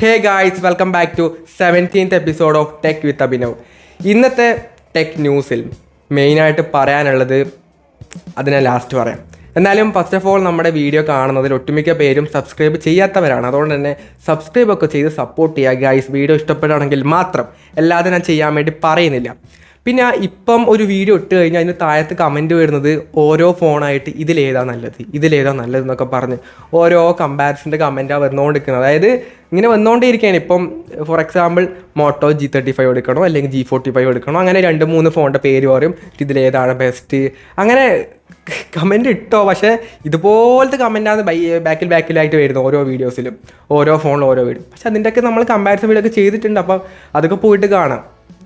Hey guys, welcome back to 17th episode of tech with Abhinav. ഇന്നത്തെ tech ന്യൂസിൽ മെയിനായിട്ട് പറയാനുള്ളത് അതിനെ ലാസ്റ്റ് പറയാം. എന്നാലും ഫസ്റ്റ് ഓഫ് ഓൾ നമ്മുടെ വീഡിയോ കാണുന്നതിൽ ഒട്ടുമിക്ക പേരും സബ്സ്ക്രൈബ് ചെയ്യാത്തവരാണ്. അതുകൊണ്ട് തന്നെ സബ്സ്ക്രൈബ് ഒക്കെ ചെയ്ത് സപ്പോർട്ട് ചെയ്യുക ഗായ്സ്. വീഡിയോ ഇഷ്ടപ്പെടുകയാണെങ്കിൽ മാത്രം, അല്ലാതെ ഞാൻ ചെയ്യാൻ വേണ്ടി പറയുന്നില്ല. പിന്നെ ഇപ്പം ഒരു വീഡിയോ ഇട്ട് കഴിഞ്ഞാൽ അതിന് താഴത്ത് കമൻറ്റ് വരുന്നത് ഓരോ ഫോണായിട്ട് ഇതിലേതാ നല്ലത് എന്നൊക്കെ പറഞ്ഞ് ഓരോ കമ്പാരിസൻ്റെ കമൻറ്റാണ് വന്നുകൊണ്ടിരിക്കുന്നത്. അതായത് ഇങ്ങനെ വന്നുകൊണ്ടേയിരിക്കുകയാണ്. ഇപ്പം ഫോർ എക്സാമ്പിൾ മോട്ടോ G35 എടുക്കണോ അല്ലെങ്കിൽ G45 എടുക്കണോ, അങ്ങനെ 2-3 ഫോണിൻ്റെ പേര് പറയും, ഇതിലേതാണ് ബെസ്റ്റ്, അങ്ങനെ കമൻറ്റ് ഇട്ടോ. പക്ഷേ ഇതുപോലത്തെ കമൻറ്റാണ് ബാക്കിലായിട്ട് വരുന്നത് ഓരോ വീഡിയോസിലും, ഓരോ ഫോണിലും ഓരോ വീഡിയോ. പക്ഷെ അതിൻ്റെയൊക്കെ നമ്മൾ കമ്പാരിസൺ വീഡിയോ ഒക്കെ ചെയ്തിട്ടുണ്ട്. അപ്പോൾ അതൊക്കെ പോയിട്ട് കാണാം.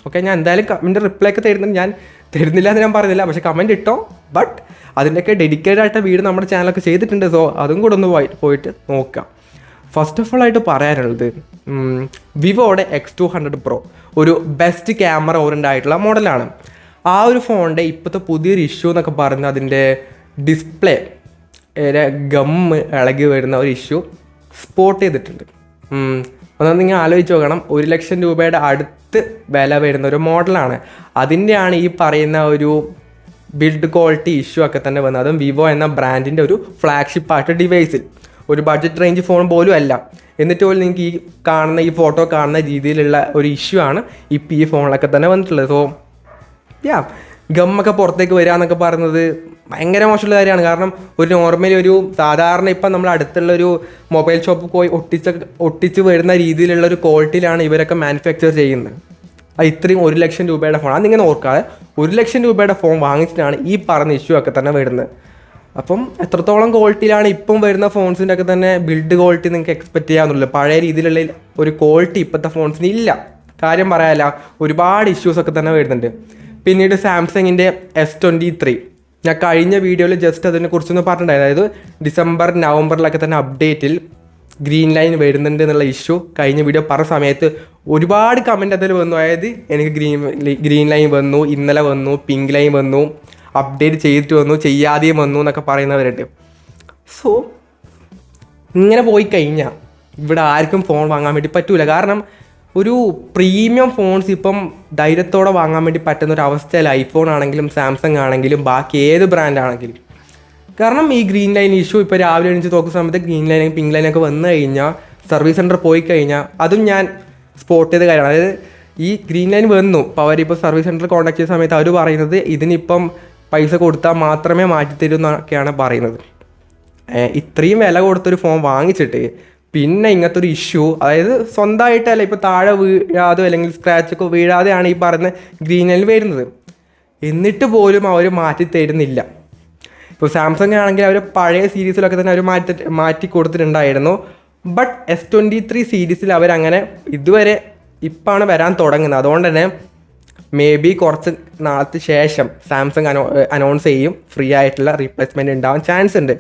ഓക്കെ, ഞാൻ എന്തായാലും കമൻറ്റ് റിപ്ലൈ ഒക്കെ തരുന്നുണ്ട്, ഞാൻ തരുന്നില്ല എന്ന് ഞാൻ പറഞ്ഞില്ല. പക്ഷേ കമൻറ്റ് ഇട്ടോ. ബട്ട് അതിൻ്റെയൊക്കെ ഡെഡിക്കേറ്റഡ് ആയിട്ട് വീഡിയോ നമ്മുടെ ചാനലൊക്കെ ചെയ്തിട്ടുണ്ട്. സോ അതും കൂടെ ഒന്ന് പോയിട്ട് നോക്കാം. ഫസ്റ്റ് ഓഫ് ഓൾ ആയിട്ട് പറയാനുള്ളത്, വിവോയുടെ X200 Pro ഒരു ബെസ്റ്റ് ക്യാമറ ഓറിയൻ്റ് ആയിട്ടുള്ള മോഡലാണ്. ആ ഒരു ഫോണിൻ്റെ ഇപ്പോഴത്തെ പുതിയൊരു ഇഷ്യൂ എന്നൊക്കെ പറഞ്ഞാൽ അതിൻ്റെ ഡിസ്പ്ലേ ഗമ്മ് ഇളകി വരുന്ന ഒരു ഇഷ്യൂ സ്പോട്ട് ചെയ്തിട്ടുണ്ട്. ഒന്നും നിങ്ങൾ ആലോചിച്ച് നോക്കണം, 1 ലക്ഷം രൂപയുടെ അടുത്ത് വില വരുന്ന ഒരു മോഡലാണ്. അതിൻ്റെയാണ് ഈ പറയുന്ന ഒരു ബിൽഡ് ക്വാളിറ്റി ഇഷ്യൂ ഒക്കെ തന്നെ വന്നത്. അതും വിവോ എന്ന ബ്രാൻഡിൻ്റെ ഒരു ഫ്ലാഗ്ഷിപ്പായിട്ട് ഡിവൈസിൽ, ഒരു ബഡ്ജറ്റ് റേഞ്ച് ഫോൺ പോലും അല്ല. എന്നിട്ട് പോലും നിങ്ങൾക്ക് ഈ ഫോട്ടോ കാണുന്ന രീതിയിലുള്ള ഒരു ഇഷ്യൂ ആണ് ഇപ്പോൾ ഈ ഫോണിലൊക്കെ തന്നെ വന്നിട്ടുള്ളത്. സോ ഗമ്മൊക്കെ പുറത്തേക്ക് വരിക എന്നൊക്കെ പറയുന്നത് ഭയങ്കര മോശമുള്ള കാര്യമാണ്. കാരണം ഒരു നോർമലി ഒരു സാധാരണ ഇപ്പം നമ്മൾ അടുത്തുള്ളൊരു മൊബൈൽ ഷോപ്പിൽ പോയി ഒട്ടിച്ച് വരുന്ന രീതിയിലുള്ള ഒരു ക്വാളിറ്റിയിലാണ് ഇവരൊക്കെ മാനുഫാക്ചർ ചെയ്യുന്നത്. അത് ഇത്രയും 1 ലക്ഷം രൂപയുടെ ഫോൺ, അതിങ്ങനെ ഓർക്കാതെ 1 ലക്ഷം രൂപയുടെ ഫോൺ വാങ്ങിച്ചിട്ടാണ് ഈ പറഞ്ഞ ഇഷ്യൂ ഒക്കെ തന്നെ വരുന്നത്. അപ്പം എത്രത്തോളം ക്വാളിറ്റിയിലാണ് ഇപ്പം വരുന്ന ഫോൺസിൻ്റെ ഒക്കെ തന്നെ ബിൽഡ് ക്വാളിറ്റി നിങ്ങൾക്ക് എക്സ്പെക്റ്റ് ചെയ്യാമെന്നുള്ളൂ. പഴയ രീതിയിലുള്ള ഒരു ക്വാളിറ്റി ഇപ്പോഴത്തെ ഫോൺസിന് ഇല്ല. കാര്യം പറയാല്ല, ഒരുപാട് ഇഷ്യൂസൊക്കെ തന്നെ വരുന്നുണ്ട്. പിന്നീട് സാംസങ്ങിൻ്റെ S23, ഞാൻ കഴിഞ്ഞ വീഡിയോയിൽ ജസ്റ്റ് അതിനെക്കുറിച്ചൊന്ന് പറഞ്ഞിട്ടുണ്ടായിരുന്നു. അതായത് ഡിസംബർ നവംബറിലൊക്കെ തന്നെ അപ്ഡേറ്റിൽ ഗ്രീൻ ലൈൻ വരുന്നുണ്ട് എന്നുള്ള ഇഷ്യൂ കഴിഞ്ഞ വീഡിയോ പറഞ്ഞ സമയത്ത് ഒരുപാട് കമൻറ്റ് അതിൽ വന്നു. അതായത് എനിക്ക് ഗ്രീൻ ലൈൻ വന്നു, ഇന്നലെ വന്നു, പിങ്ക് ലൈൻ വന്നു, അപ്ഡേറ്റ് ചെയ്തിട്ട് വന്നു, ചെയ്യാതെയും വന്നു എന്നൊക്കെ പറയുന്നവരുണ്ട്. സോ ഇങ്ങനെ പോയി കഴിഞ്ഞാൽ ഇവിടെ ആർക്കും ഫോൺ വാങ്ങാൻ വേണ്ടി പറ്റൂല. കാരണം ഒരു പ്രീമിയം ഫോൺസ് ഇപ്പം ധൈര്യത്തോടെ വാങ്ങാൻ വേണ്ടി പറ്റുന്ന ഒരു അവസ്ഥയിൽ ഐഫോൺ ആണെങ്കിലും സാംസങ് ആണെങ്കിലും ബാക്കി ഏത് ബ്രാൻഡാണെങ്കിലും. കാരണം ഈ ഗ്രീൻ ലൈൻ ഇഷ്യൂ ഇപ്പോൾ രാവിലെ എണീച്ച് നോക്കുന്ന സമയത്ത് ഗ്രീൻ ലൈൻ പിങ്ക് ലൈനൊക്കെ വന്നു കഴിഞ്ഞാൽ സർവീസ് സെൻറ്റർ പോയി കഴിഞ്ഞാൽ അതും ഞാൻ സ്പോട്ട് ചെയ്ത കാര്യമാണ്. അതായത് ഈ ഗ്രീൻ ലൈൻ വന്നു, അപ്പോൾ അവരിപ്പോൾ സർവീസ് സെൻറ്റർ കോൺടാക്ട് ചെയ്ത സമയത്ത് അവർ പറയുന്നത് ഇതിനിപ്പം പൈസ കൊടുത്താൽ മാത്രമേ മാറ്റിത്തരൂ എന്നൊക്കെയാണ് പറയുന്നത്. ഇത്രയും വില കൊടുത്തൊരു ഫോൺ വാങ്ങിച്ചിട്ട് പിന്നെ ഇങ്ങനത്തെ ഒരു ഇഷ്യൂ, അതായത് സ്വന്തമായിട്ടല്ല, ഇപ്പോൾ താഴെ വീഴാതെ അല്ലെങ്കിൽ സ്ക്രാച്ചൊക്കെ വീഴാതെയാണ് ഈ പറയുന്ന ഗ്രീൻ ലൈൻ വരുന്നത്. എന്നിട്ട് പോലും അവർ മാറ്റി തരുന്നില്ല. ഇപ്പോൾ സാംസങ് ആണെങ്കിൽ അവർ പഴയ സീരീസിലൊക്കെ തന്നെ അവർ മാറ്റി കൊടുത്തിട്ടുണ്ടായിരുന്നു. ബട്ട് S23 സീരീസിൽ അവരങ്ങനെ ഇതുവരെ ഇപ്പാണ് വരാൻ തുടങ്ങുന്നത്. അതുകൊണ്ട് തന്നെ മേ ബി കുറച്ച് നാളത്തെ ശേഷം സാംസങ് അനൗൺസ് ചെയ്യും ഫ്രീ ആയിട്ടുള്ള റീപ്ലേസ്മെൻറ്റ് ഉണ്ടാവാൻ ചാൻസ് ഉണ്ട്.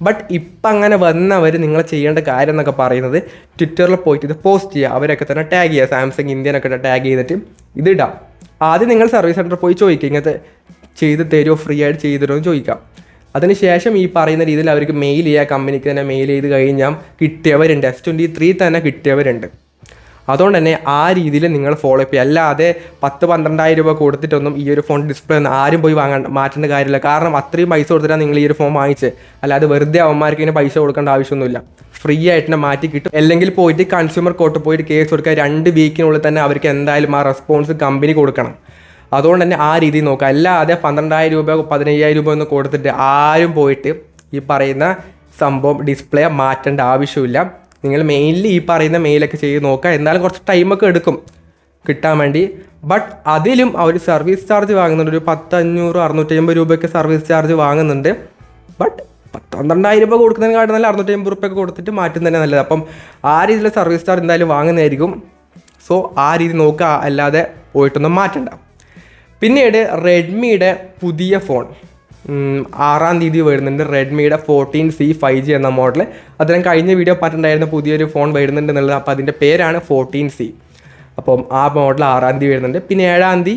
ബട്ട് ഇപ്പം അങ്ങനെ വന്നവർ നിങ്ങൾ ചെയ്യേണ്ട കാര്യം എന്നൊക്കെ പറയുന്നത് ട്വിറ്ററിൽ പോയിട്ട് ഇത് പോസ്റ്റ് ചെയ്യുക, അവരൊക്കെ തന്നെ ടാഗ് ചെയ്യുക, സാംസങ് ഇന്ത്യനൊക്കെ ടാഗ് ചെയ്തിട്ട് ഇതിടാം. ആദ്യം നിങ്ങൾ സർവീസ് സെൻറ്ററിൽ പോയി ചോദിക്കുക, ഇങ്ങനത്തെ ചെയ്ത് തരുമോ, ഫ്രീ ആയിട്ട് ചെയ്ത് തരുമോ എന്ന് ചോദിക്കാം. അതിനുശേഷം ഈ പറയുന്ന രീതിയിൽ അവർക്ക് മെയിൽ ചെയ്യുക, കമ്പനിക്ക് തന്നെ മെയിൽ ചെയ്ത് കഴിഞ്ഞാൽ കിട്ടിയവരുണ്ട്, S23 തന്നെ കിട്ടിയവരുണ്ട്. അതുകൊണ്ട് തന്നെ ആ രീതിയിൽ നിങ്ങൾ ഫോളോ അപ്പ് ചെയ്യുക. അല്ലാതെ 10-12,000 രൂപ കൊടുത്തിട്ടൊന്നും ഈ ഒരു ഫോൺ ഡിസ്പ്ലേ ഒന്നും ആരും പോയി മാറ്റേണ്ട കാര്യമില്ല. കാരണം അത്രയും പൈസ കൊടുത്തിട്ടാണ് നിങ്ങൾ ഈ ഒരു ഫോൺ വാങ്ങിച്ചത്. അല്ലാതെ വെറുതെ അവന്മാർക്ക് ഇങ്ങനെ പൈസ കൊടുക്കേണ്ട ആവശ്യമൊന്നുമില്ല. ഫ്രീ ആയിട്ട് തന്നെ മാറ്റി കിട്ടും. അല്ലെങ്കിൽ പോയിട്ട് കൺസ്യൂമർ കോർട്ട് പോയിട്ട് കേസ് കൊടുക്കുക. 2 വീക്കിനുള്ളിൽ തന്നെ അവർക്ക് എന്തായാലും ആ റെസ്പോൺസ് കമ്പനി കൊടുക്കണം. അതുകൊണ്ട് തന്നെ ആ രീതിയിൽ നോക്കുക. അല്ലാതെ 12,000 രൂപ 15,000 രൂപ ഒന്ന് കൊടുത്തിട്ട് ആരും പോയിട്ട് ഈ പറയുന്ന സംഭവം ഡിസ്പ്ലേ മാറ്റേണ്ട ആവശ്യമില്ല. നിങ്ങൾ മെയിൻലി ഈ പറയുന്ന മെയിലൊക്കെ ചെയ്ത് നോക്കുക. എന്നാലും കുറച്ച് ടൈമൊക്കെ എടുക്കും കിട്ടാൻ വേണ്ടി. ബട്ട് അതിലും അവർ സർവീസ് ചാർജ് വാങ്ങുന്നുണ്ട്. ഒരു 500-650 രൂപയ്ക്ക് സർവീസ് ചാർജ് വാങ്ങുന്നുണ്ട്. ബട്ട് 12,000 രൂപ കൊടുക്കുന്നതിനെക്കാട്ടും നല്ല 650 രൂപയ്ക്ക് കൊടുത്തിട്ട് മാറ്റും തന്നെ നല്ലത്. അപ്പം ആ രീതിയിലുള്ള സർവീസ് ചാർജ് എന്തായാലും വാങ്ങുന്നതായിരിക്കും. സോ ആ രീതി നോക്കുക, അല്ലാതെ പോയിട്ടൊന്നും മാറ്റണ്ട. പിന്നീട് റെഡ്മിയുടെ പുതിയ ഫോൺ 6-ാം തീയതി വരുന്നുണ്ട്. റെഡ്മിയുടെ 14C 5G എന്ന മോഡൽ. അതിന് കഴിഞ്ഞ വീഡിയോ പറഞ്ഞിട്ടുണ്ടായിരുന്ന പുതിയൊരു ഫോൺ വരുന്നുണ്ട് എന്നുള്ളത്. അപ്പോൾ അതിൻ്റെ പേരാണ് 14C. അപ്പം ആ മോഡൽ 6-ാം തീയതി വരുന്നുണ്ട്. പിന്നെ 7-ാം തീയതി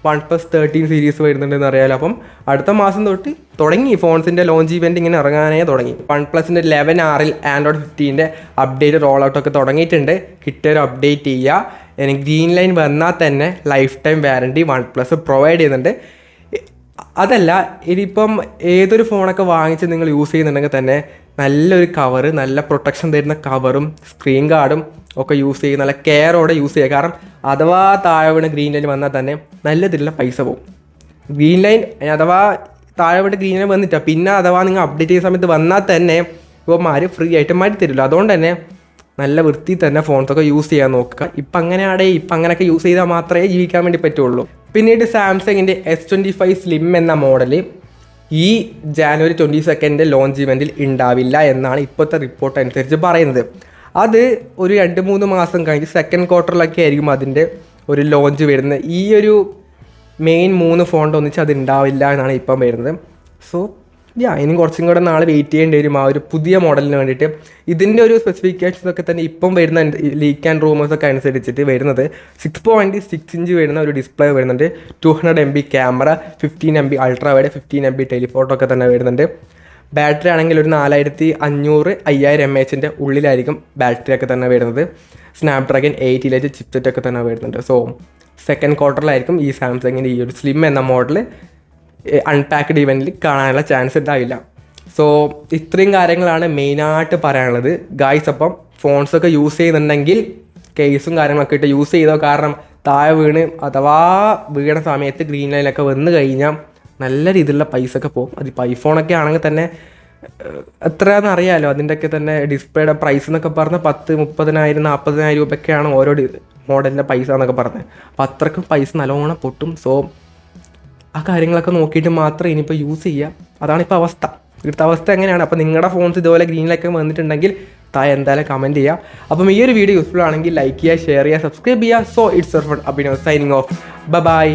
OnePlus 13 സീരീസ് വരുന്നുണ്ടെന്ന് അറിയാലോ. അപ്പം അടുത്ത മാസം തൊട്ട് തുടങ്ങി ഫോൺസിൻ്റെ ലോഞ്ച് ഇവൻറ്റ് ഇങ്ങനെ ഇറങ്ങാനേ തുടങ്ങി. OnePlusൻ്റെ 11R ആൻഡ്രോയിഡ് 15 അപ്ഡേറ്റ് റോൾ ഔട്ടൊക്കെ തുടങ്ങിയിട്ടുണ്ട്. കിട്ടിയൊരു അപ്ഡേറ്റ് ചെയ്യുക. ഗ്രീൻ ലൈൻ വന്നാൽ തന്നെ life time warranty OnePlus provide ചെയ്യുന്നുണ്ട്. അതല്ല, ഇതിപ്പം ഏതൊരു ഫോണൊക്കെ വാങ്ങിച്ച് നിങ്ങൾ യൂസ് ചെയ്യുന്നുണ്ടെങ്കിൽ തന്നെ നല്ലൊരു കവറ്, നല്ല പ്രൊട്ടക്ഷൻ തരുന്ന കവറും സ്ക്രീൻ ഗാർഡും ഒക്കെ യൂസ് ചെയ്യുക, നല്ല കെയറോടെ യൂസ് ചെയ്യുക. കാരണം അഥവാ താഴെ വീണ് ഗ്രീൻ ലൈൻ വന്നാൽ തന്നെ നല്ല ഇതിലുള്ള പൈസ പോകും. ഗ്രീൻ ലൈൻ അഥവാ താഴെ വീണ് ഗ്രീൻ ലൈൻ വന്നിട്ടാണ് പിന്നെ അഥവാ നിങ്ങൾ അപ്ഡേറ്റ് ചെയ്യുന്ന സമയത്ത് വന്നാൽ തന്നെ ഇവന്മാർ ഫ്രീ ആയിട്ട് മാറ്റി തരില്ല. അതുകൊണ്ട് തന്നെ നല്ല വൃത്തി തന്നെ ഫോൺസൊക്കെ യൂസ് ചെയ്യാൻ നോക്കുക. ഇപ്പം അങ്ങനെയൊക്കെ യൂസ് ചെയ്താൽ മാത്രമേ ജീവിക്കാൻ വേണ്ടി പറ്റുള്ളൂ. പിന്നീട് സാംസങ്ങിൻ്റെ S25 സ്ലിം എന്ന മോഡൽ ഈ ജാനുവരി 22 ലോഞ്ച് ഇവൻറ്റിൽ ഉണ്ടാവില്ല എന്നാണ് ഇപ്പോഴത്തെ റിപ്പോർട്ട് അനുസരിച്ച് പറയുന്നത്. അത് ഒരു 2-3 മാസം കഴിഞ്ഞ് സെക്കൻഡ് ക്വാർട്ടറിലൊക്കെ ആയിരിക്കും അതിൻ്റെ ഒരു ലോഞ്ച് വരുന്നത്. ഈ ഒരു മെയിൻ 3 ഫോണിൻ്റെ ഒന്നിച്ച് അത് ഉണ്ടാവില്ല എന്നാണ് ഇപ്പം വരുന്നത്. സോ ഇനി കുറച്ചും കൂടെ നാളെ വെയിറ്റ് ചെയ്യേണ്ടി വരും ആ ഒരു പുതിയ മോഡലിന് വേണ്ടിയിട്ട്. ഇതിൻ്റെ ഒരു സ്പെസിഫിക്കേഷൻസൊക്കെ തന്നെ ഇപ്പം വരുന്ന ലീക്ക് ആൻഡ് റൂമേഴ്സൊക്കെ അനുസരിച്ചിട്ട് വരുന്നത് 6.6 ഇഞ്ച് വരുന്ന ഒരു ഡിസ്പ്ലേ വരുന്നുണ്ട്, 200 MB camera, 15 MB ultra wide, 15 MB telephoto ഒക്കെ തന്നെ വരുന്നുണ്ട്. ബാറ്ററി ആണെങ്കിൽ ഒരു 4500-5000 mAh ഉള്ളിലായിരിക്കും ബാറ്ററി ഒക്കെ തന്നെ വരുന്നത്. സ്നാപ്ഡ്രാഗൺ 8 ചിപ്സെറ്റ് ഒക്കെ തന്നെ വരുന്നുണ്ട്. സോ സെക്കൻഡ് ക്വാർട്ടറിലായിരിക്കും ഈ സാംസങ്ങിൻ്റെ ഈ ഒരു സ്ലിം എന്ന മോഡൽ അൺപാക്ക്ഡ് ഇവൻറ്റിൽ കാണാനുള്ള ചാൻസ് ഉണ്ടാവില്ല. സോ ഇത്രയും കാര്യങ്ങളാണ് മെയിനായിട്ട് പറയാനുള്ളത് ഗായ്സ്. അപ്പം ഫോൺസൊക്കെ യൂസ് ചെയ്യുന്നുണ്ടെങ്കിൽ കേസും കാര്യങ്ങളൊക്കെ ഇട്ട് യൂസ് ചെയ്തോ. കാരണം താഴെ വീണ് അഥവാ വീണ സമയത്ത് ഗ്രീൻ ലൈനൊക്കെ വന്നു കഴിഞ്ഞാൽ നല്ല രീതിയിലുള്ള പൈസ ഒക്കെ പോകും. അതിപ്പോൾ ഐഫോണൊക്കെ ആണെങ്കിൽ തന്നെ എത്രയാണെന്ന് അറിയാമല്ലോ. അതിൻ്റെയൊക്കെ തന്നെ ഡിസ്പ്ലേയുടെ പ്രൈസ് എന്നൊക്കെ പറഞ്ഞാൽ 10,000, 30,000, 40,000 രൂപയൊക്കെയാണ് ഓരോ മോഡലിൻ്റെ പൈസ എന്നൊക്കെ പറഞ്ഞത്. അപ്പോൾ അത്രയ്ക്കും പൈസ നല്ലോണം പൊട്ടും. സോ ആ കാര്യങ്ങളൊക്കെ നോക്കിയിട്ട് മാത്രം ഇനിയിപ്പോൾ യൂസ് ചെയ്യുക. അതാണിപ്പോൾ അവസ്ഥ. ഇവിടുത്തെ അവസ്ഥ എങ്ങനെയാണ്? അപ്പോൾ നിങ്ങളുടെ ഫോൺസ് ഇതുപോലെ ഗ്രീനിലൊക്കെ വന്നിട്ടുണ്ടെങ്കിൽ എന്തായാലും കമൻറ്റ് ചെയ്യുക. അപ്പം ഈ ഒരു വീഡിയോ യൂസ്ഫുൾ ആണെങ്കിൽ ലൈക്ക് ചെയ്യുക, ഷെയർ ചെയ്യുക, സബ്സ്ക്രൈബ് ചെയ്യുക. So it's your friend Abhinav signing off. By.